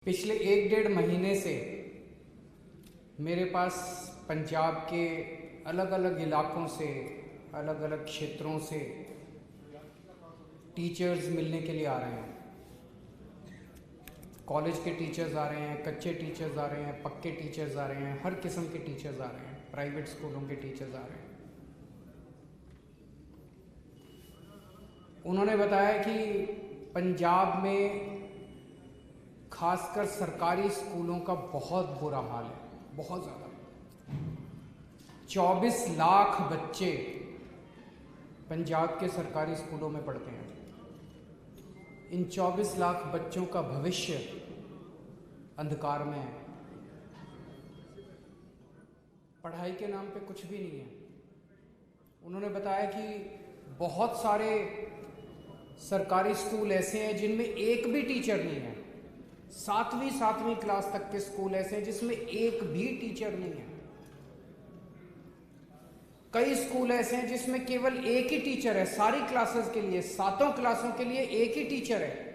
पिछले 1-1.5 महीने से मेरे पास पंजाब के अलग अलग इलाकों से, अलग अलग क्षेत्रों से टीचर्स मिलने के लिए आ रहे हैं। कॉलेज के टीचर्स आ रहे हैं, कच्चे टीचर्स आ रहे हैं, पक्के टीचर्स आ रहे हैं, हर किस्म के टीचर्स आ रहे हैं, प्राइवेट स्कूलों के टीचर्स आ रहे हैं। उन्होंने बताया कि पंजाब में खासकर सरकारी स्कूलों का बहुत बुरा हाल है, बहुत ज़्यादा। 24 लाख बच्चे पंजाब के सरकारी स्कूलों में पढ़ते हैं। इन 24 लाख बच्चों का भविष्य अंधकार में है। पढ़ाई के नाम पे कुछ भी नहीं है। उन्होंने बताया कि बहुत सारे सरकारी स्कूल ऐसे हैं जिनमें एक भी टीचर नहीं है। 7वीं क्लास तक के स्कूल ऐसे हैं जिसमें एक भी टीचर नहीं है। कई स्कूल ऐसे हैं जिसमें केवल एक ही टीचर है सारी क्लासेस के लिए, 7 क्लासों के लिए एक ही टीचर है।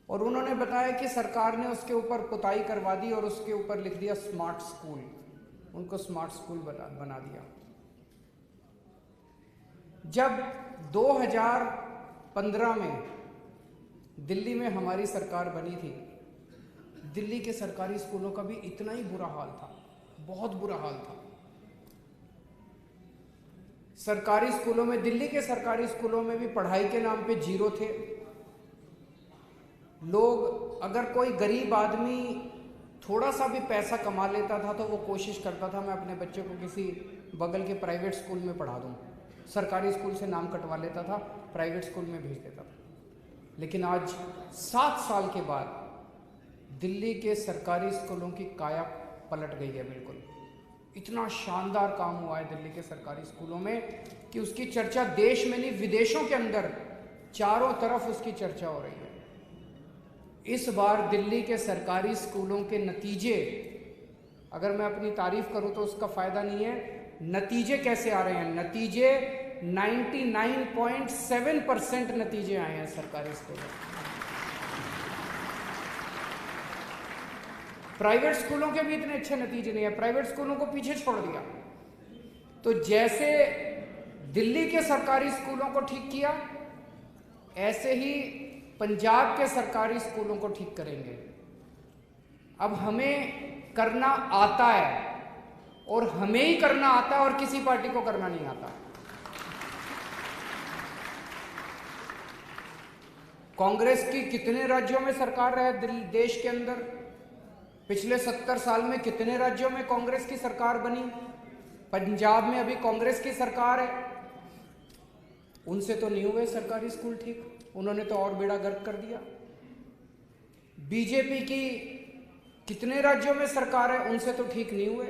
और उन्होंने बताया कि सरकार ने उसके ऊपर पुताई करवा दी और उसके ऊपर लिख दिया स्मार्ट स्कूल। उनको स्मार्ट स्कूल बना दिया। जब 2015 में दिल्ली में हमारी सरकार बनी थी, दिल्ली के सरकारी स्कूलों का भी इतना ही बुरा हाल था, बहुत बुरा हाल था। सरकारी स्कूलों में, दिल्ली के सरकारी स्कूलों में भी पढ़ाई के नाम पे जीरो थे। लोग, अगर कोई गरीब आदमी थोड़ा सा भी पैसा कमा लेता था तो वो कोशिश करता था मैं अपने बच्चे को किसी बगल के प्राइवेट स्कूल में पढ़ा दूं। सरकारी स्कूल से नाम कटवा लेता था, प्राइवेट स्कूल में भेज देता था। लेकिन आज 7 साल के बाद दिल्ली के सरकारी स्कूलों की काया पलट गई है। बिल्कुल इतना शानदार काम हुआ है दिल्ली के सरकारी स्कूलों में कि उसकी चर्चा देश में नहीं, विदेशों के अंदर चारों तरफ उसकी चर्चा हो रही है। इस बार दिल्ली के सरकारी स्कूलों के नतीजे, अगर मैं अपनी तारीफ करूं तो उसका फायदा नहीं है। नतीजे कैसे आ रहे हैं? नतीजे 99.7% नतीजे आए हैं सरकारी स्कूलों में। प्राइवेट स्कूलों के भी इतने अच्छे नतीजे नहीं है, प्राइवेट स्कूलों को पीछे छोड़ दिया। तो जैसे दिल्ली के सरकारी स्कूलों को ठीक किया, ऐसे ही पंजाब के सरकारी स्कूलों को ठीक करेंगे। अब हमें करना आता है, और हमें ही करना आता है, और किसी पार्टी को करना नहीं आता। कांग्रेस की कितने राज्यों में सरकार है देश के अंदर? पिछले 70 साल में कितने राज्यों में कांग्रेस की सरकार बनी? पंजाब में अभी कांग्रेस की सरकार है। उनसे तो नहीं हुए सरकारी स्कूल ठीक, उन्होंने तो और बेड़ा गर्क कर दिया। बीजेपी की कितने राज्यों में सरकार है, उनसे तो ठीक नहीं हुए।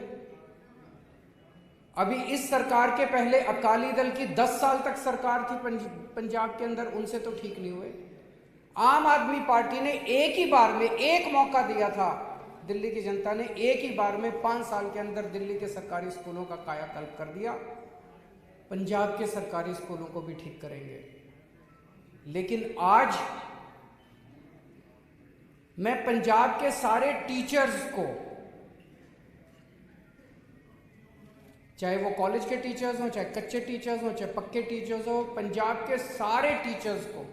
अभी इस सरकार के पहले अकाली दल की 10 साल तक सरकार थी पंजाब के अंदर, उनसे तो ठीक नहीं हुए। आम आदमी पार्टी ने एक ही बार में, एक मौका दिया था दिल्ली की जनता ने, एक ही बार में 5 साल के अंदर दिल्ली के सरकारी स्कूलों का कायाकल्प कर दिया। पंजाब के सरकारी स्कूलों को भी ठीक करेंगे। लेकिन आज मैं पंजाब के सारे टीचर्स को, चाहे वो कॉलेज के टीचर्स हों, चाहे कच्चे टीचर्स हों, चाहे पक्के टीचर्स हों, पंजाब के सारे टीचर्स को,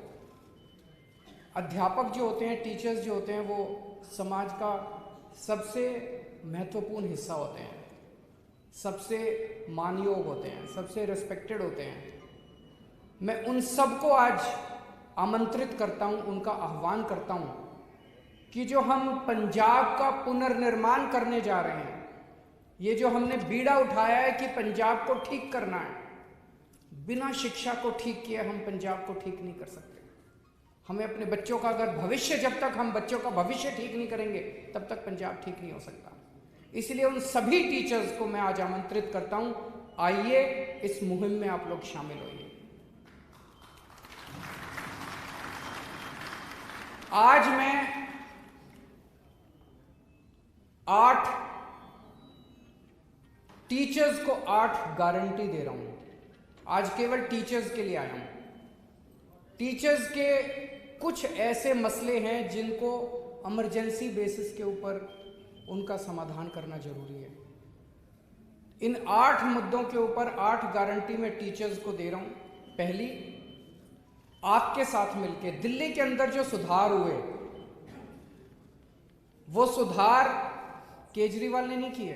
अध्यापक जो होते हैं, टीचर्स जो होते हैं, वो समाज का सबसे महत्वपूर्ण हिस्सा होते हैं, सबसे मानयोग होते हैं, सबसे रिस्पेक्टेड होते हैं। मैं उन सबको आज आमंत्रित करता हूं, उनका आह्वान करता हूं कि जो हम पंजाब का पुनर्निर्माण करने जा रहे हैं, ये जो हमने बीड़ा उठाया है कि पंजाब को ठीक करना है, बिना शिक्षा को ठीक किए हम पंजाब को ठीक नहीं कर सकते। हमें अपने बच्चों का अगर भविष्य, जब तक हम बच्चों का भविष्य ठीक नहीं करेंगे तब तक पंजाब ठीक नहीं हो सकता। इसलिए उन सभी टीचर्स को मैं आज आमंत्रित करता हूं, आइए इस मुहिम में आप लोग शामिल होइए। आज मैं 8 टीचर्स को 8 गारंटी दे रहा हूं। आज केवल टीचर्स के लिए आया हूं। टीचर्स के कुछ ऐसे मसले हैं जिनको इमरजेंसी बेसिस के ऊपर उनका समाधान करना जरूरी है। इन 8 मुद्दों के ऊपर 8 गारंटी मैं टीचर्स को दे रहा हूं। पहली, आपके साथ मिलके दिल्ली के अंदर जो सुधार हुए, वो सुधार केजरीवाल ने नहीं किए,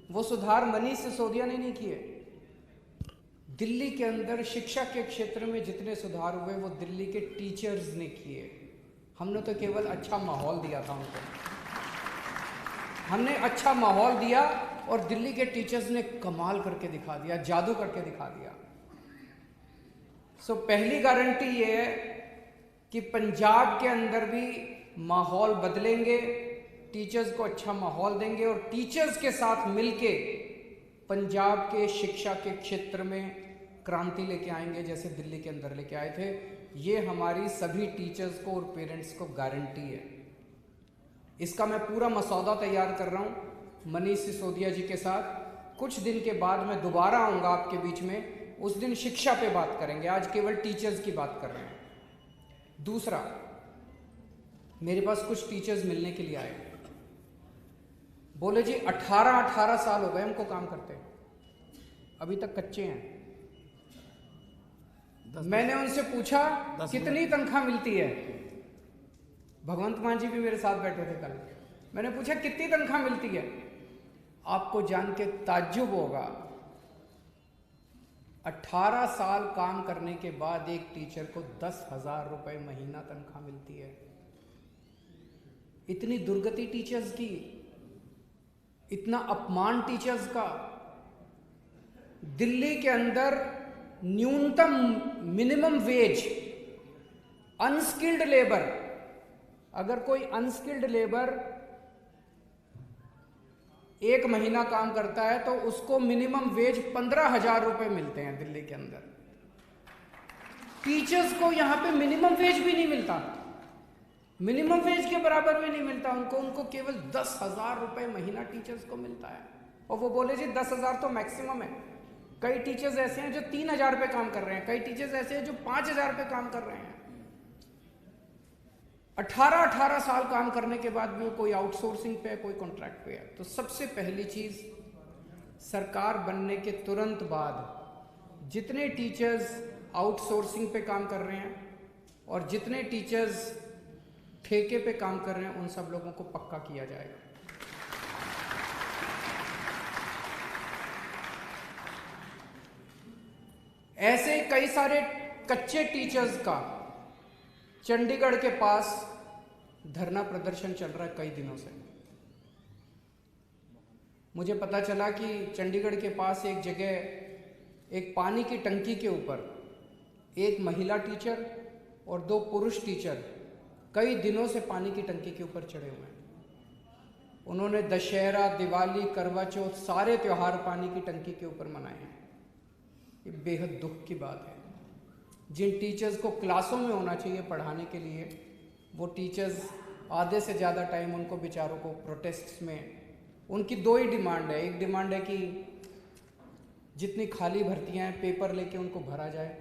वो सुधार मनीष सिसोदिया ने नहीं किए। दिल्ली के अंदर शिक्षा के क्षेत्र में जितने सुधार हुए वो दिल्ली के टीचर्स ने किए। हमने तो केवल अच्छा माहौल दिया था उनको, हमने अच्छा माहौल दिया और दिल्ली के टीचर्स ने कमाल करके दिखा दिया, जादू करके दिखा दिया। पहली गारंटी ये है कि पंजाब के अंदर भी माहौल बदलेंगे, टीचर्स को अच्छा माहौल देंगे और टीचर्स के साथ मिलके पंजाब के शिक्षा के क्षेत्र में क्रांति लेके आएंगे, जैसे दिल्ली के अंदर लेके आए थे। ये हमारी सभी टीचर्स को और पेरेंट्स को गारंटी है। इसका मैं पूरा मसौदा तैयार कर रहा हूँ मनीष सिसोदिया जी के साथ। कुछ दिन के बाद मैं दोबारा आऊँगा आपके बीच में, उस दिन शिक्षा पे बात करेंगे, आज केवल टीचर्स की बात कर रहे हैं। दूसरा, मेरे पास कुछ टीचर्स मिलने के लिए आए, बोले जी 18 साल हो गए हमको काम करते, अभी तक कच्चे हैं। मैंने उनसे पूछा कितनी तनख्वाह मिलती है, भगवंत मान जी भी मेरे साथ बैठे थे कल। मैंने पूछा कितनी तनख्वाह मिलती है, आपको जान के ताज्जुब होगा, 18 साल काम करने के बाद एक टीचर को 10,000 रुपए महीना तनख्वाह मिलती है। इतनी दुर्गति टीचर्स की, इतना अपमान टीचर्स का। दिल्ली के अंदर न्यूनतम मिनिमम वेज, अनस्किल्ड लेबर, अगर कोई अनस्किल्ड लेबर 1 महीना काम करता है तो उसको मिनिमम वेज 15,000 रुपए मिलते हैं दिल्ली के अंदर। टीचर्स को यहां पे मिनिमम वेज भी नहीं मिलता, मिनिमम वेज के बराबर भी नहीं मिलता उनको केवल 10,000 रुपए महीना टीचर्स को मिलता है। और वो बोले जी 10,000 तो मैक्सिमम है। कई टीचर्स ऐसे हैं जो 3,000 पे काम कर रहे हैं, कई टीचर्स ऐसे हैं जो 5,000 पे काम कर रहे हैं। 18 साल काम करने के बाद भी कोई आउटसोर्सिंग पे है, कोई कॉन्ट्रैक्ट पे है। तो सबसे पहली चीज, सरकार बनने के तुरंत बाद जितने टीचर्स आउटसोर्सिंग पे काम कर रहे हैं और जितने टीचर्स ठेके पे काम कर रहे हैं, उन सब लोगों को पक्का किया जाएगा। ऐसे कई सारे कच्चे टीचर्स का चंडीगढ़ के पास धरना प्रदर्शन चल रहा है कई दिनों से। मुझे पता चला कि चंडीगढ़ के पास एक जगह एक पानी की टंकी के ऊपर एक महिला टीचर और 2 पुरुष टीचर कई दिनों से पानी की टंकी के ऊपर चढ़े हुए हैं। उन्होंने दशहरा, दिवाली, करवा चौथ सारे त्योहार पानी की टंकी के ऊपर मनाए हैं। ये बेहद दुख की बात है। जिन टीचर्स को क्लासों में होना चाहिए पढ़ाने के लिए, वो टीचर्स आधे से ज़्यादा टाइम उनको बेचारों को प्रोटेस्ट्स में, उनकी 2 ही डिमांड है। एक डिमांड है कि जितनी खाली भर्तियां हैं पेपर लेके उनको भरा जाए,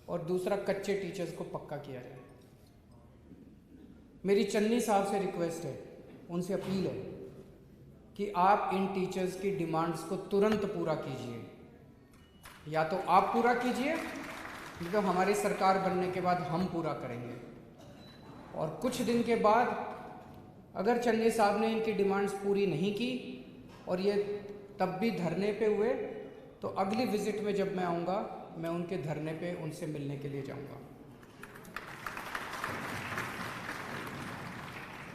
और दूसरा कच्चे टीचर्स को पक्का किया जाए। मेरी चन्नी साहब से रिक्वेस्ट है, उनसे अपील है कि आप इन टीचर्स की डिमांड्स को तुरंत पूरा कीजिए। या तो आप पूरा कीजिए, नहीं तो हमारी सरकार बनने के बाद हम पूरा करेंगे। और कुछ दिन के बाद अगर चन्नी साहब ने इनकी डिमांड्स पूरी नहीं की और ये तब भी धरने पे हुए, तो अगली विजिट में जब मैं आऊँगा, मैं उनके धरने पे उनसे मिलने के लिए जाऊँगा।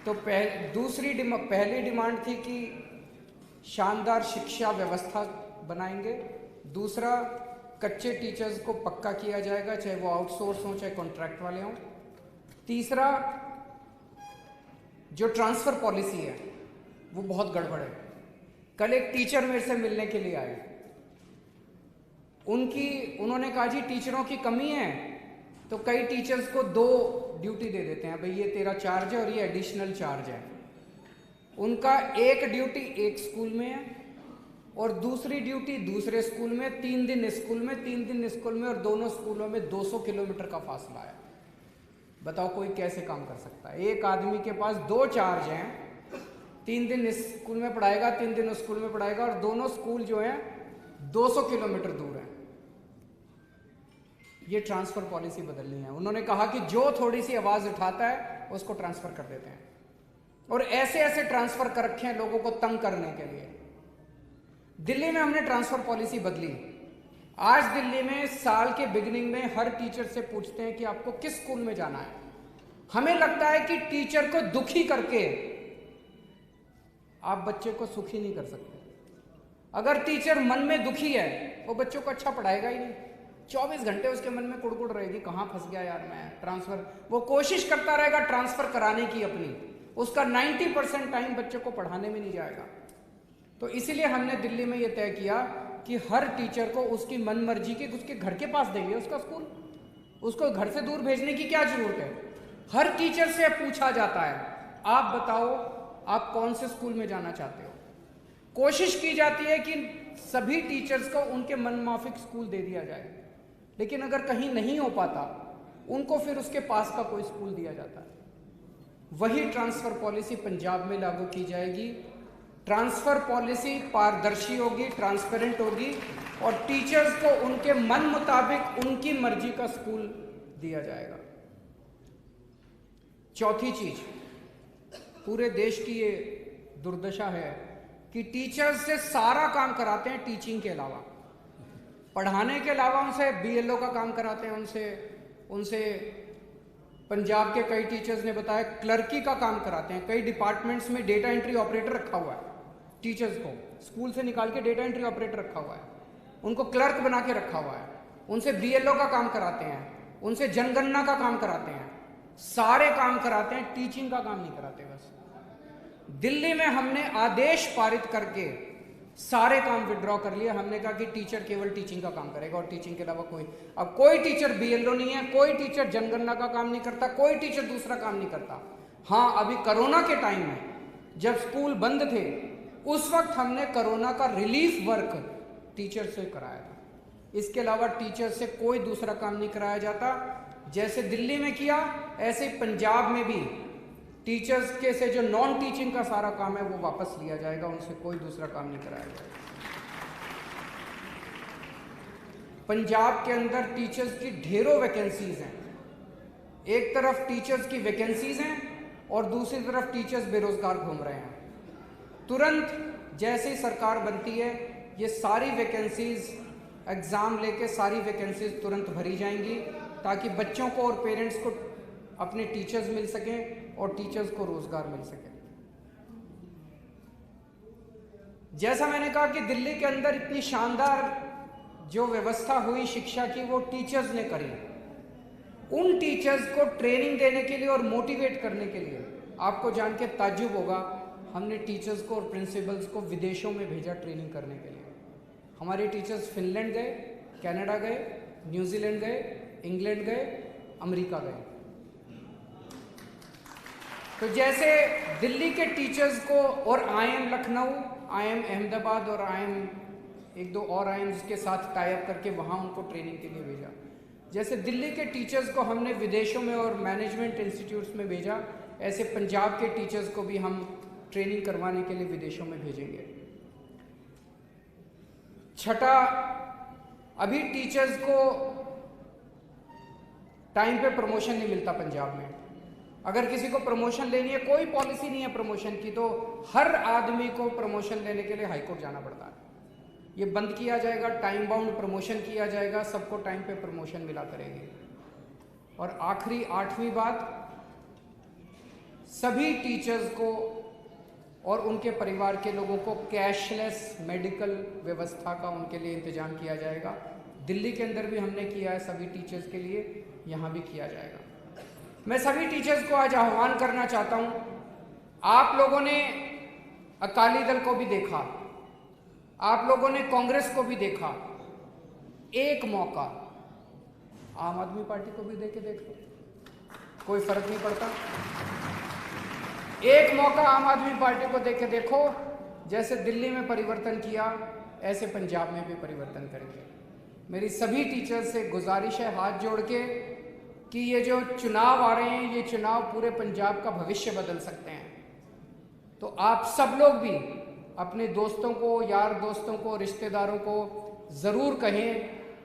तो पहली डिमांड थी कि शानदार शिक्षा व्यवस्था बनाएंगे। दूसरा, कच्चे टीचर्स को पक्का किया जाएगा, चाहे वो आउटसोर्स हों चाहे कॉन्ट्रैक्ट वाले हों। तीसरा, जो ट्रांसफर पॉलिसी है वो बहुत गड़बड़ है। कल एक टीचर मेरे से मिलने के लिए आए, उन्होंने कहा जी टीचरों की कमी है, तो कई टीचर्स को 2 ड्यूटी दे देते हैं, भाई ये तेरा चार्ज है और ये एडिशनल चार्ज है। उनका एक ड्यूटी एक स्कूल में है और दूसरी ड्यूटी दूसरे स्कूल में, 3 दिन स्कूल में, 3 दिन स्कूल में, और दोनों स्कूलों में 200 किलोमीटर का फासला है। बताओ कोई कैसे काम कर सकता है? एक आदमी के पास 2 चार्ज हैं, 3 दिन इस स्कूल में पढ़ाएगा, 3 दिन उस स्कूल में पढ़ाएगा, और दोनों स्कूल जो है 200 किलोमीटर दूर है। ये ट्रांसफर पॉलिसी बदलनी है। उन्होंने कहा कि जो थोड़ी सी आवाज उठाता है उसको ट्रांसफर कर देते हैं, और ऐसे ऐसे ट्रांसफर कर रखे हैं लोगों को तंग करने के लिए। दिल्ली में हमने ट्रांसफर पॉलिसी बदली। आज दिल्ली में साल के बिगिनिंग में हर टीचर से पूछते हैं कि आपको किस स्कूल में जाना है। हमें लगता है कि टीचर को दुखी करके आप बच्चे को सुखी नहीं कर सकते। अगर टीचर मन में दुखी है वो बच्चों को अच्छा पढ़ाएगा ही नहीं। 24 घंटे उसके मन में कुड़कुड़ रहेगी, कहां फंस गया यार मैं, ट्रांसफर। वो कोशिश करता रहेगा ट्रांसफर कराने की अपनी, उसका 90% टाइम बच्चों को पढ़ाने में नहीं जाएगा। तो इसीलिए हमने दिल्ली में यह तय किया कि हर टीचर को उसकी मन मर्जी के उसके घर के पास देंगे उसका स्कूल। उसको घर से दूर भेजने की क्या जरूरत है? हर टीचर से पूछा जाता है, आप बताओ आप कौन से स्कूल में जाना चाहते हो। कोशिश की जाती है कि सभी टीचर्स को उनके मनमाफिक स्कूल दे दिया जाए, लेकिन अगर कहीं नहीं हो पाता उनको फिर उसके पास का कोई स्कूल दिया जाता है। वही ट्रांसफर पॉलिसी पंजाब में लागू की जाएगी। ट्रांसफर पॉलिसी पारदर्शी होगी, ट्रांसपेरेंट होगी, और टीचर्स को उनके मन मुताबिक उनकी मर्जी का स्कूल दिया जाएगा। चौथी चीज, पूरे देश की ये दुर्दशा है कि टीचर्स से सारा काम कराते हैं टीचिंग के अलावा, पढ़ाने के अलावा उनसे बीएलओ का काम कराते हैं, उनसे पंजाब के कई टीचर्स ने बताया क्लर्की का काम कराते हैं। कई डिपार्टमेंट्स में डेटा एंट्री ऑपरेटर रखा हुआ है, टीचर्स को स्कूल से निकाल के डेटा एंट्री ऑपरेटर रखा हुआ है, उनको क्लर्क बना के रखा हुआ है। उनसे बीएलओ का काम कराते हैं, उनसे जनगणना का काम कराते हैं, सारे काम कराते हैं, टीचिंग का काम नहीं कराते। बस दिल्ली में हमने आदेश पारित करके सारे काम विड्रॉ कर लिया। हमने कहा कि टीचर केवल टीचिंग का काम करेगा और टीचिंग के अलावा अब कोई टीचर बीएलओ नहीं है, कोई टीचर जनगणना का काम नहीं करता, कोई टीचर दूसरा काम नहीं करता। हाँ, अभी कोरोना के टाइम में जब स्कूल बंद थे उस वक्त हमने कोरोना का रिलीफ वर्क टीचर से कराया था। इसके अलावा टीचर से कोई दूसरा काम नहीं कराया जाता। जैसे दिल्ली में किया ऐसे पंजाब में भी टीचर्स के से जो नॉन टीचिंग का सारा काम है वो वापस लिया जाएगा, उनसे कोई दूसरा काम नहीं कराया जाएगा। पंजाब के अंदर टीचर्स की ढेरों वैकेंसीज हैं। एक तरफ टीचर्स की वैकेंसीज हैं और दूसरी तरफ टीचर्स बेरोजगार घूम रहे हैं। तुरंत जैसे ही सरकार बनती है ये सारी वैकेंसीज, एग्जाम लेके सारी वैकेंसीज तुरंत भरी जाएंगी ताकि बच्चों को और पेरेंट्स को अपने टीचर्स मिल सकें और टीचर्स को रोजगार मिल सके। जैसा मैंने कहा कि दिल्ली के अंदर इतनी शानदार जो व्यवस्था हुई शिक्षा की वो टीचर्स ने करी। उन टीचर्स को ट्रेनिंग देने के लिए और मोटिवेट करने के लिए आपको जान के ताज्जुब होगा, हमने टीचर्स को और प्रिंसिपल्स को विदेशों में भेजा ट्रेनिंग करने के लिए। हमारे टीचर्स फिनलैंड गए, कनाडा गए, न्यूजीलैंड गए, इंग्लैंड गए, अमेरिका गए। तो जैसे दिल्ली के टीचर्स को और आईएम लखनऊ, आईएम अहमदाबाद और आईएम एक दो और आईएम्स के साथ टाई अप करके वहाँ उनको ट्रेनिंग के लिए भेजा, जैसे दिल्ली के टीचर्स को हमने विदेशों में और मैनेजमेंट इंस्टीट्यूट्स में भेजा, ऐसे पंजाब के टीचर्स को भी हम ट्रेनिंग करवाने के लिए विदेशों में भेजेंगे। छठा, अभी टीचर्स को टाइम पे प्रमोशन नहीं मिलता पंजाब में। अगर किसी को प्रमोशन लेनी है, कोई पॉलिसी नहीं है प्रमोशन की, तो हर आदमी को प्रमोशन लेने के लिए हाईकोर्ट जाना पड़ता है। ये बंद किया जाएगा, टाइम बाउंड प्रमोशन किया जाएगा, सबको टाइम पे प्रमोशन मिला करेंगे। और आखिरी 8वीं बात, सभी टीचर्स को और उनके परिवार के लोगों को कैशलेस मेडिकल व्यवस्था का उनके लिए इंतजाम किया जाएगा। दिल्ली के अंदर भी हमने किया है सभी टीचर्स के लिए, यहाँ भी किया जाएगा। मैं सभी टीचर्स को आज आह्वान करना चाहता हूँ, आप लोगों ने अकाली दल को भी देखा, आप लोगों ने कांग्रेस को भी देखा, एक मौका आम आदमी पार्टी को भी देके देख लो, कोई फर्क नहीं पड़ता। एक मौका आम आदमी पार्टी को देके देखो, जैसे दिल्ली में परिवर्तन किया ऐसे पंजाब में भी परिवर्तन करेंगे। मेरी सभी टीचर्स से गुजारिश है हाथ जोड़ के कि ये जो चुनाव आ रहे हैं, ये चुनाव पूरे पंजाब का भविष्य बदल सकते हैं। तो आप सब लोग भी अपने दोस्तों को, यार दोस्तों को, रिश्तेदारों को ज़रूर कहें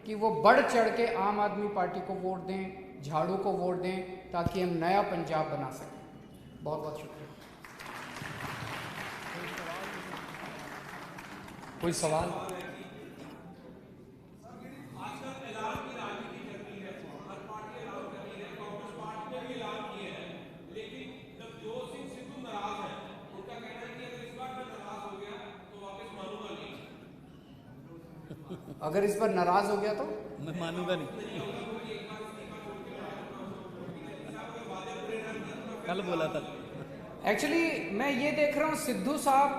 कि वो बढ़ चढ़ के आम आदमी पार्टी को वोट दें, झाड़ू को वोट दें, ताकि हम नया पंजाब बना सकें। बहुत बहुत शुक्रिया। कोई सवाल? अगर इस पर नाराज हो गया तो मैं मानूंगा नहीं। कल बोला था। एक्चुअली मैं ये देख रहा हूं, सिद्धू साहब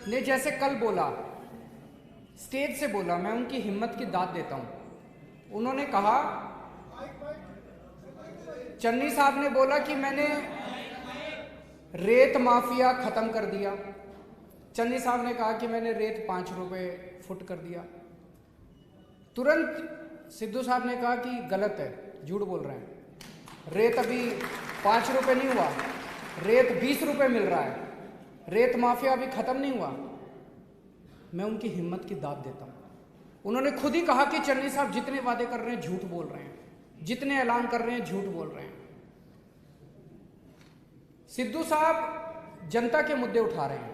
ने जैसे कल बोला, स्टेज से बोला, मैं उनकी हिम्मत की दाद देता हूं। उन्होंने कहा, चन्नी साहब ने बोला कि मैंने रेत माफिया खत्म कर दिया। चन्नी साहब ने कहा कि मैंने रेत 5 रुपए फुट कर दिया। तुरंत सिद्धू साहब ने कहा कि गलत है, झूठ बोल रहे हैं, रेत अभी 5 रुपए नहीं हुआ, रेत 20 रुपए मिल रहा है, रेत माफिया अभी खत्म नहीं हुआ। मैं उनकी हिम्मत की दाद देता हूं। उन्होंने खुद ही कहा कि चन्नी साहब जितने वादे कर रहे हैं झूठ बोल रहे हैं, जितने ऐलान कर रहे हैं झूठ बोल रहे हैं। सिद्धू साहब जनता के मुद्दे उठा रहे हैं,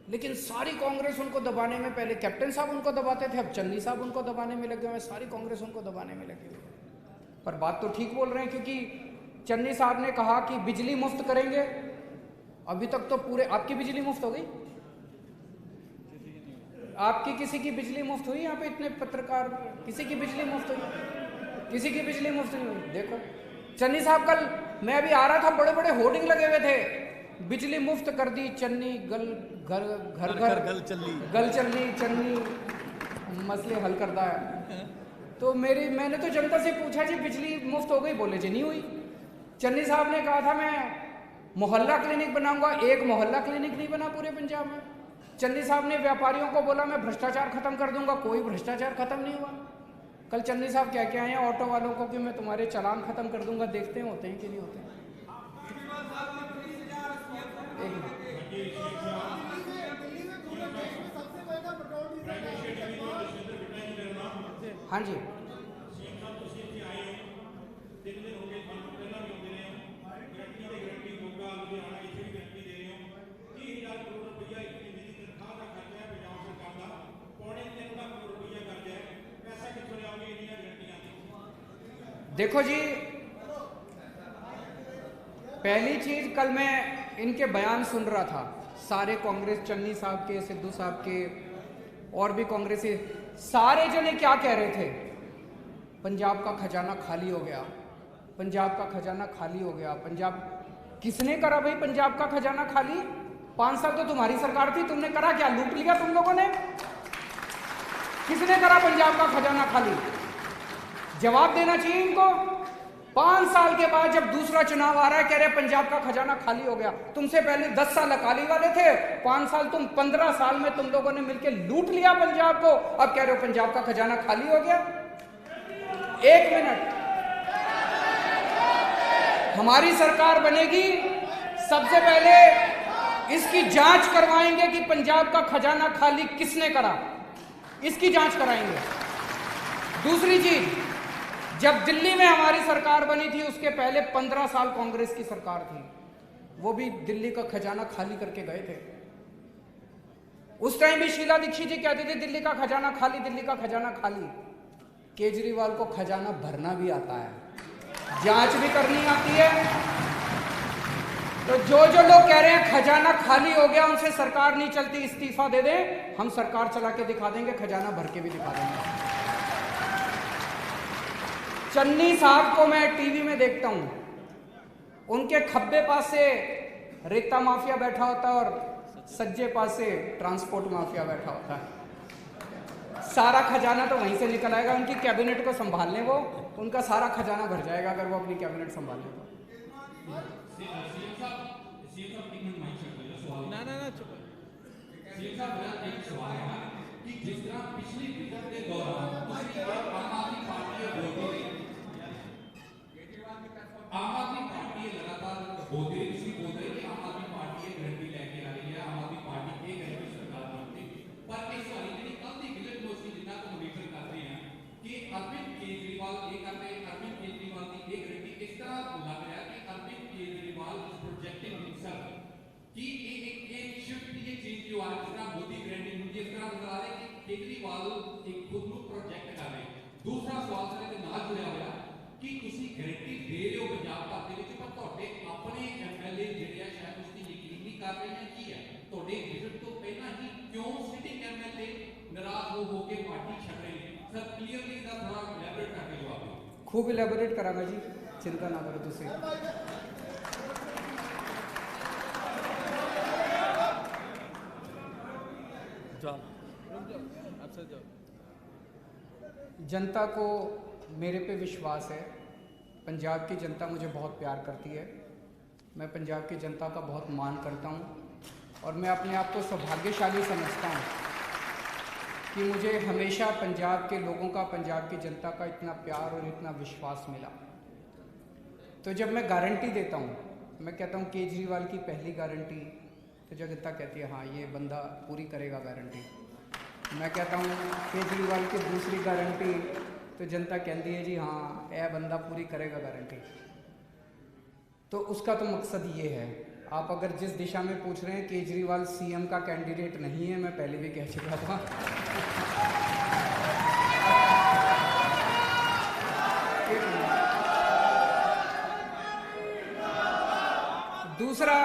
लेकिन सारी कांग्रेस उनको दबाने में, पहले कैप्टन साहब उनको दबाते थे, अब चन्नी साहब उनको दबाने में लगे हुए, सारी कांग्रेस उनको दबाने में लगी हुई है। पर बात तो ठीक बोल रहे हैं, क्योंकि चन्नी साहब ने कहा कि बिजली मुफ्त करेंगे। अभी तक तो पूरे, आपकी बिजली मुफ्त हो गई? आपकी किसी की बिजली मुफ्त हुई? यहाँ पे इतने पत्रकार, किसी की बिजली मुफ्त हुई? किसी की बिजली मुफ्त नहीं हुई। देखो चन्नी साहब, कल मैं अभी आ रहा था, बड़े बड़े होर्डिंग लगे हुए थे, बिजली मुफ्त कर दी चन्नी, घर घर गल चल्ली चन्नी मसले हल करता है। तो मैंने तो जनता से पूछा जी बिजली मुफ्त हो गई? बोले जी नहीं हुई। चन्नी साहब ने कहा था मैं मोहल्ला क्लिनिक बनाऊंगा, एक मोहल्ला क्लिनिक नहीं बना पूरे पंजाब में। चन्नी साहब ने व्यापारियों को बोला मैं भ्रष्टाचार खत्म कर दूंगा, कोई भ्रष्टाचार खत्म नहीं हुआ। कल चन्नी साहब क्या क्या आए हैं ऑटो वालों को कि मैं तुम्हारे चालान खत्म कर दूंगा, देखते हैं होते हैं कि नहीं होते हैं। हाँ जी, देखो जी, पहली चीज, कल मैं इनके बयान सुन रहा था, सारे कांग्रेस, चन्नी साहब के, सिद्धू साहब के, और भी कांग्रेसी, सारे जने क्या कह रहे थे? पंजाब का खजाना खाली हो गया, पंजाब का खजाना खाली हो गया। पंजाब किसने करा भाई पंजाब का खजाना खाली? 5 साल तो तुम्हारी सरकार थी, तुमने करा क्या? लूट लिया तुम लोगों ने? किसने करा पंजाब का खजाना खाली? जवाब देना चाहिए इनको। 5 साल के बाद जब दूसरा चुनाव आ रहा है, कह रहे पंजाब का खजाना खाली हो गया। तुमसे पहले 10 साल अकाली वाले थे, 5 साल तुम, 15 साल में तुम लोगों ने मिलकर लूट लिया पंजाब को, अब कह रहे हो पंजाब का खजाना खाली हो गया। 1 मिनट, हमारी सरकार बनेगी, सबसे पहले इसकी जांच करवाएंगे कि पंजाब का खजाना खाली किसने करा, इसकी जांच कराएंगे। दूसरी चीज, जब दिल्ली में हमारी सरकार बनी थी, उसके पहले 15 साल कांग्रेस की सरकार थी, वो भी दिल्ली का खजाना खाली करके गए थे। उस टाइम भी शीला दीक्षित जी कहते थे दिल्ली का खजाना खाली, दिल्ली का खजाना खाली। केजरीवाल को खजाना भरना भी आता है, जांच भी करनी आती है। तो जो जो लोग कह रहे हैं खजाना खाली हो गया, उनसे सरकार नहीं चलती, इस्तीफा दे दें, हम सरकार चला के दिखा देंगे, खजाना भर के भी दिखा देंगे। चन्नी साहब को मैं टीवी में देखता हूं, उनके खब्बे पास से रेता माफिया बैठा होता है और सज्जे पास से ट्रांसपोर्ट माफिया बैठा होता है। सारा खजाना तो वहीं से निकल आएगा। उनकी कैबिनेट को संभाल लें, वो उनका सारा खजाना भर जाएगा अगर वो अपनी कैबिनेट संभाल लें तो। बोलते कि आम आदमी पार्टी एक गारंटी लेके आ रही है, आम आदमी पार्टी एक गारंटी सरकार बनती, पर इस वाली जी कल की गिलट मोस्टली जिन्ना को मॉनिटर कर रहे हैं कि अरविंद केजरीवाल ये कर रहे हैं, अरविंद केजरीवाल की एक गारंटी इस तरह लग रहा है कि Arvind Kejriwal is projecting himself कि एक शिफ्ट ये चीज जो आज जिस तरह मोदी गारंटी मुझे इस तरह नजर आ रहा है कि केजरीवाल एक खुद को प्रोजेक्ट कर रहे हैं। दूसरा सवाल सर के नाल जुड़िया होया कि तुसी गारंटी दे रहे हो पंजाब भर दे विच पर तुहाडे अपने एमएलए जिहड़े आ शायद उसकी यकीन नहीं कर रहे हैं की है तुहाडे विजिट तो पहला ही क्यों सिटिंग एमएलए नाराज हो के पार्टी छड़ रहे हैं? सर क्लियरली इसका थोड़ा इलैबोरेट करके जवाब दो। खूब इलेबोरेट करांगा जी, चिंता ना करो तुसी। जनता को मेरे पे विश्वास है, पंजाब की जनता मुझे बहुत प्यार करती है, मैं पंजाब की जनता का बहुत मान करता हूँ और मैं अपने आप को सौभाग्यशाली समझता हूँ कि मुझे हमेशा पंजाब के लोगों का, पंजाब की जनता का इतना प्यार और इतना विश्वास मिला। तो जब मैं गारंटी देता हूँ, मैं कहता हूँ केजरीवाल की पहली गारंटी, तो जनता कहती है हाँ ये बंदा पूरी करेगा गारंटी। मैं कहता हूँ केजरीवाल की दूसरी गारंटी, तो जनता कहती है जी हाँ यह बंदा पूरी करेगा गारंटी। तो उसका तो मकसद ये है, आप अगर जिस दिशा में पूछ रहे हैं, केजरीवाल सीएम का कैंडिडेट नहीं है, मैं पहले भी कह चुका था। दूसरा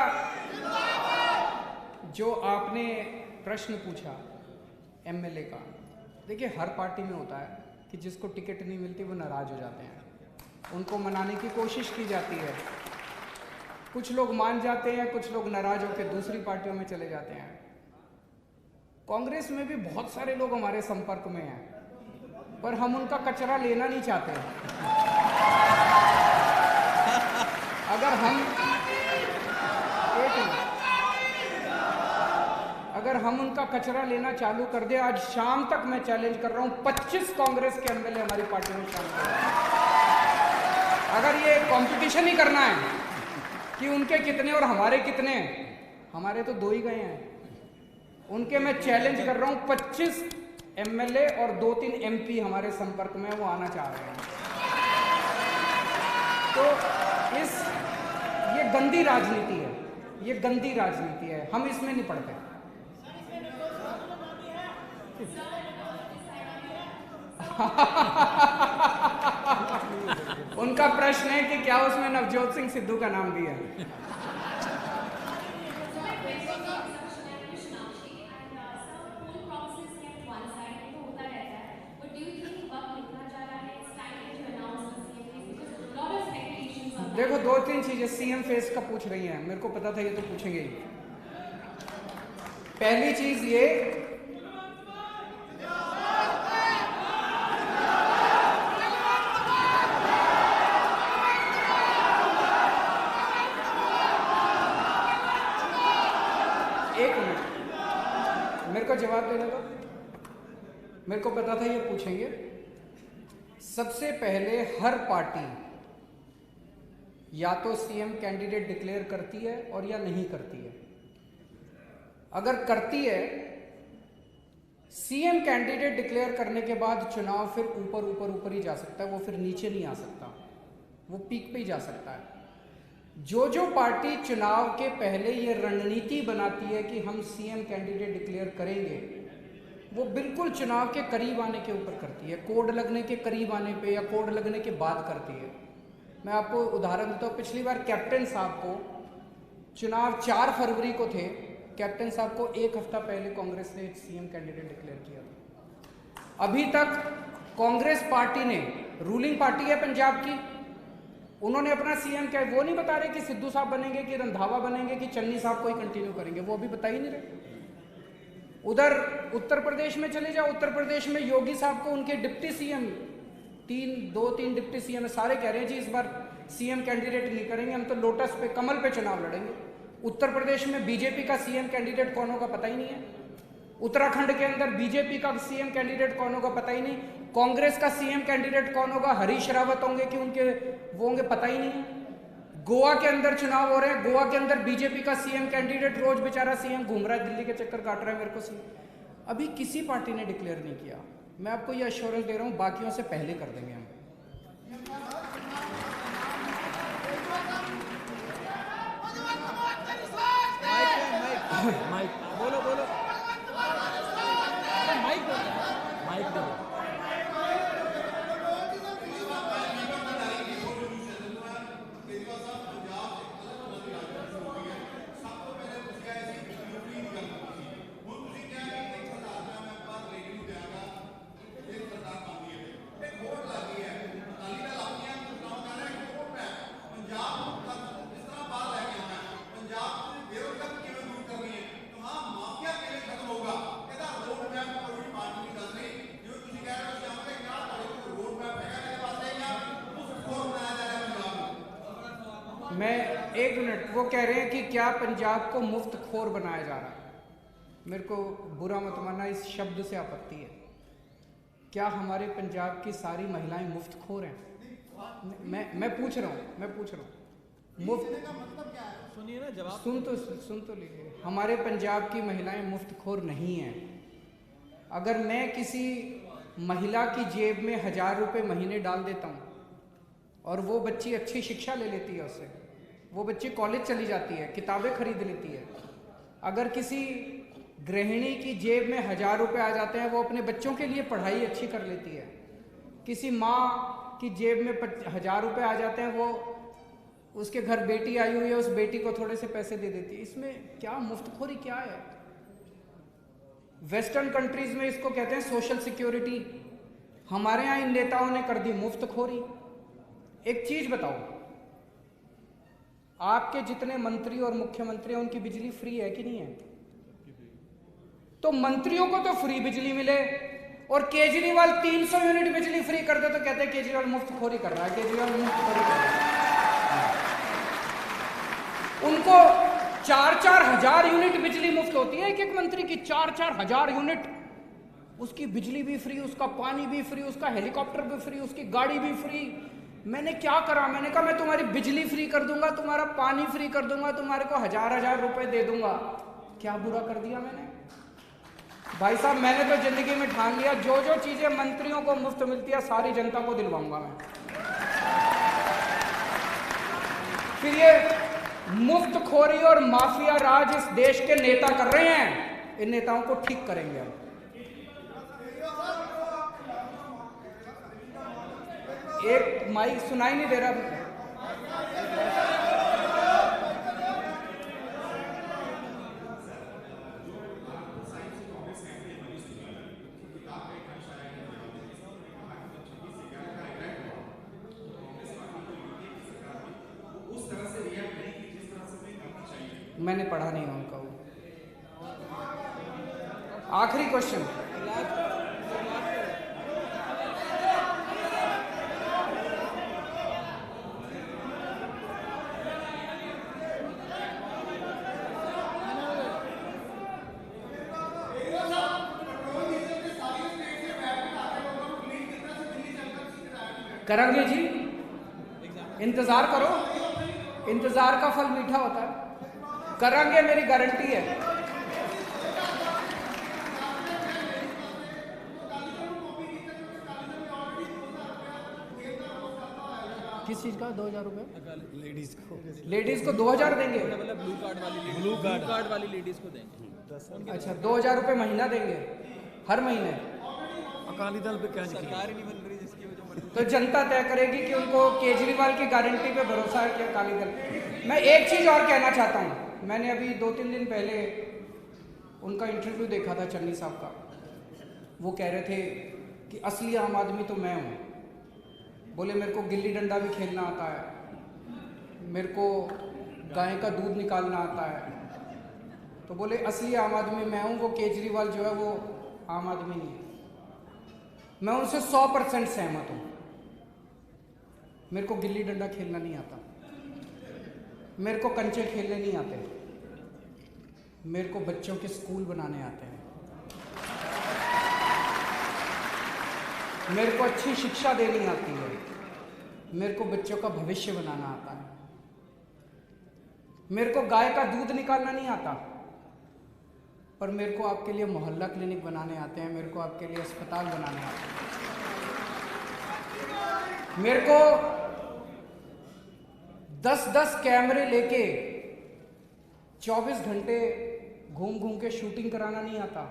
जो आपने प्रश्न पूछा एमएलए का, देखिए हर पार्टी में होता है कि जिसको टिकट नहीं मिलती वो नाराज हो जाते हैं, उनको मनाने की कोशिश की जाती है, कुछ लोग मान जाते हैं, कुछ लोग नाराज होकर दूसरी पार्टियों में चले जाते हैं। कांग्रेस में भी बहुत सारे लोग हमारे संपर्क में हैं, पर हम उनका कचरा लेना नहीं चाहते। अगर हम उनका कचरा लेना चालू कर दे, आज शाम तक मैं चैलेंज कर रहा हूं 25 कांग्रेस के एमएलए हमारी पार्टी में शामिल हैं। अगर ये कंपटीशन ही करना है कि उनके कितने और हमारे कितने, हमारे तो 2 ही गए हैं, उनके मैं चैलेंज कर रहा हूं 25 एमएलए और 2-3 एमपी हमारे संपर्क में, वो आना चाह रहे हैं। तो ये गंदी राजनीति है, ये गंदी राजनीति है, हम इसमें नहीं पड़ते। उनका प्रश्न है कि क्या उसमें नवजोत सिंह सिद्धू का नाम भी है। देखो 2-3 चीजें सीएम फेस का पूछ रही हैं, मेरे को पता था ये तो पूछेंगे ही। पहली चीज ये, एक मिनट मेरे को जवाब देने दो, मेरे को पता था ये पूछेंगे। सबसे पहले हर पार्टी या तो सीएम कैंडिडेट डिक्लेयर करती है और या नहीं करती है। अगर करती है, सीएम कैंडिडेट डिक्लेयर करने के बाद चुनाव फिर ऊपर ही जा सकता है, वो फिर नीचे नहीं आ सकता, वो पीक पे ही जा सकता है। जो पार्टी चुनाव के पहले ये रणनीति बनाती है कि हम सीएम कैंडिडेट डिक्लेयर करेंगे, वो बिल्कुल चुनाव के करीब आने के ऊपर करती है, कोड लगने के करीब आने पे या कोड लगने के बाद करती है। मैं आपको उदाहरण देता हूँ, पिछली बार कैप्टन साहब को चुनाव 4 फरवरी को थे, कैप्टन साहब को 1 हफ्ता पहले कांग्रेस ने सीएम कैंडिडेट डिक्लेयर किया था। अभी तक कांग्रेस पार्टी ने, रूलिंग पार्टी है पंजाब की, उन्होंने अपना सीएम क्या, वो नहीं बता रहे कि सिद्धू साहब बनेंगे, कि रंधावा बनेंगे, कि चन्नी साहब को ही कंटिन्यू करेंगे, वो अभी बता ही नहीं रहे। उधर उत्तर प्रदेश में चले जाओ, उत्तर प्रदेश में योगी साहब को उनके डिप्टी सीएम, 2-3 डिप्टी सीएम सारे कह रहे हैं जी इस बार सीएम कैंडिडेट नहीं करेंगे, हम तो लोटस पे, कमल पे चुनाव लड़ेंगे। उत्तर प्रदेश में बीजेपी का सीएम कैंडिडेट कौन होगा पता ही नहीं है। उत्तराखंड के अंदर बीजेपी का सीएम कैंडिडेट कौन होगा पता ही नहीं। कांग्रेस का सीएम कैंडिडेट कौन होगा, हरीश रावत होंगे कि उनके वो होंगे, पता ही नहीं है। गोवा के अंदर चुनाव हो रहे हैं, गोवा के अंदर बीजेपी का सीएम कैंडिडेट रोज बेचारा सीएम घूम रहा है, दिल्ली के चक्कर काट रहा है मेरे को अभी किसी पार्टी ने डिक्लेयर नहीं किया। मैं आपको ये अश्योरेंस दे रहा हूं, बाकियों से पहले कर देंगे हम। माइक बोलो बोलो, माइक माइक दो। मैं एक मिनट, वो कह रहे हैं कि क्या पंजाब को मुफ्त खोर बनाया जा रहा है। मेरे को बुरा मत मानना, इस शब्द से आपत्ति है। क्या हमारे पंजाब की सारी महिलाएं मुफ्त खोर हैं? मैं पूछ रहा हूँ मुफ्त का मतलब क्या है? सुनिए ना जवाब। सुन तो लीजिए। हमारे पंजाब की महिलाएं मुफ्त खोर नहीं हैं। अगर मैं किसी महिला की जेब में 1000 रुपये महीने डाल देता हूँ और वो बच्ची अच्छी शिक्षा ले लेती है, उससे वो बच्ची कॉलेज चली जाती है, किताबें खरीद लेती है। अगर किसी गृहिणी की जेब में 1000 रुपये आ जाते हैं, वो अपने बच्चों के लिए पढ़ाई अच्छी कर लेती है। किसी माँ की जेब में 1000 रुपये आ जाते हैं, वो उसके घर बेटी आई हुई है, उस बेटी को थोड़े से पैसे दे देती है। इसमें क्या मुफ्तखोरी क्या है? वेस्टर्न कंट्रीज में इसको कहते हैं सोशल सिक्योरिटी। हमारे यहाँ इन नेताओं ने कर दी मुफ्तखोरी। एक चीज बताओ, आपके जितने मंत्री और मुख्यमंत्री हैं उनकी बिजली फ्री है कि नहीं है? तो मंत्रियों को तो फ्री बिजली मिले और केजरीवाल 300 यूनिट बिजली फ्री कर दे तो कहते हैं केजरीवाल मुफ्तखोरी कर रहा है, केजरीवाल मुफ्तखोरी कर रहा है। उनको 4-4 हजार यूनिट बिजली मुफ्त होती है, एक एक मंत्री की 4-4 हजार यूनिट। उसकी बिजली भी फ्री, उसका पानी भी फ्री, उसका हेलीकॉप्टर भी फ्री, उसकी गाड़ी भी फ्री। मैंने क्या करा? मैंने कहा मैं तुम्हारी बिजली फ्री कर दूंगा, तुम्हारा पानी फ्री कर दूंगा, तुम्हारे को 1000-1000 रुपए दे दूंगा। क्या बुरा कर दिया मैंने? भाई साहब, मैंने तो जिंदगी में ठान लिया, जो जो चीजें मंत्रियों को मुफ्त मिलती है सारी जनता को दिलवाऊंगा मैं। फिर ये मुफ्तखोरी और माफिया राज इस देश के नेता कर रहे हैं, इन नेताओं को ठीक करेंगे हम। एक माइक सुनाई नहीं दे रहा। मैंने पढ़ा नहीं है उनका वो। आखिरी क्वेश्चन, करेंगे जी, इंतजार करो, इंतजार का फल मीठा होता है। करेंगे, मेरी गारंटी है। किस चीज का 2000 रुपए? लेडीज को 2000 देंगे, मतलब ब्लू कार्ड वाली लेडीज को देंगे। अच्छा, 2000 रुपए महीना देंगे हर महीने। अकाली दल पे क्या सरकार ही नहीं बन रही जिसकी वजह तो जनता तय करेगी कि उनको केजरीवाल की गारंटी पे भरोसा है कि अकाली दल। मैं एक चीज और कहना चाहता हूँ, मैंने अभी 2-3 दिन पहले उनका इंटरव्यू देखा था, चन्नी साहब का। वो कह रहे थे कि असली आम आदमी तो मैं हूँ। बोले मेरे को गिल्ली डंडा भी खेलना आता है, मेरे को गाय का दूध निकालना आता है। तो बोले असली आम आदमी मैं हूँ, वो केजरीवाल जो है वो आम आदमी नहीं है। मैं उनसे 100% सहमत हूँ। मेरे को गिल्ली डंडा खेलना नहीं आता, मेरे को कंचे खेलने नहीं आते, मेरे को बच्चों के स्कूल बनाने आते हैं, मेरे को अच्छी शिक्षा देनी आती है, मेरे को बच्चों का भविष्य बनाना आता है। मेरे को गाय का दूध निकालना नहीं आता, पर मेरे को आपके लिए मोहल्ला क्लिनिक बनाने आते हैं, मेरे को आपके लिए अस्पताल बनाने आते हैं। मेरे को 10-10 कैमरे लेके 24 घंटे घूम घूम के शूटिंग कराना नहीं आता,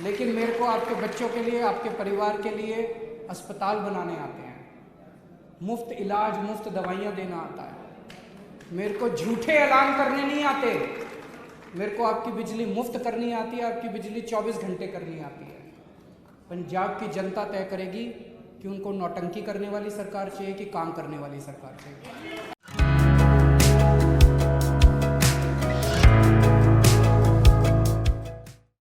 लेकिन मेरे को आपके बच्चों के लिए, आपके परिवार के लिए अस्पताल बनाने आते हैं, मुफ्त इलाज, मुफ्त दवाइयाँ देना आता है। मेरे को झूठे ऐलान करने नहीं आते, मेरे को आपकी बिजली मुफ्त करनी आती है, आपकी बिजली 24 घंटे करनी आती है। पंजाब की जनता तय करेगी कि उनको नौटंकी करने वाली सरकार चाहिए कि काम करने वाली सरकार चाहिए।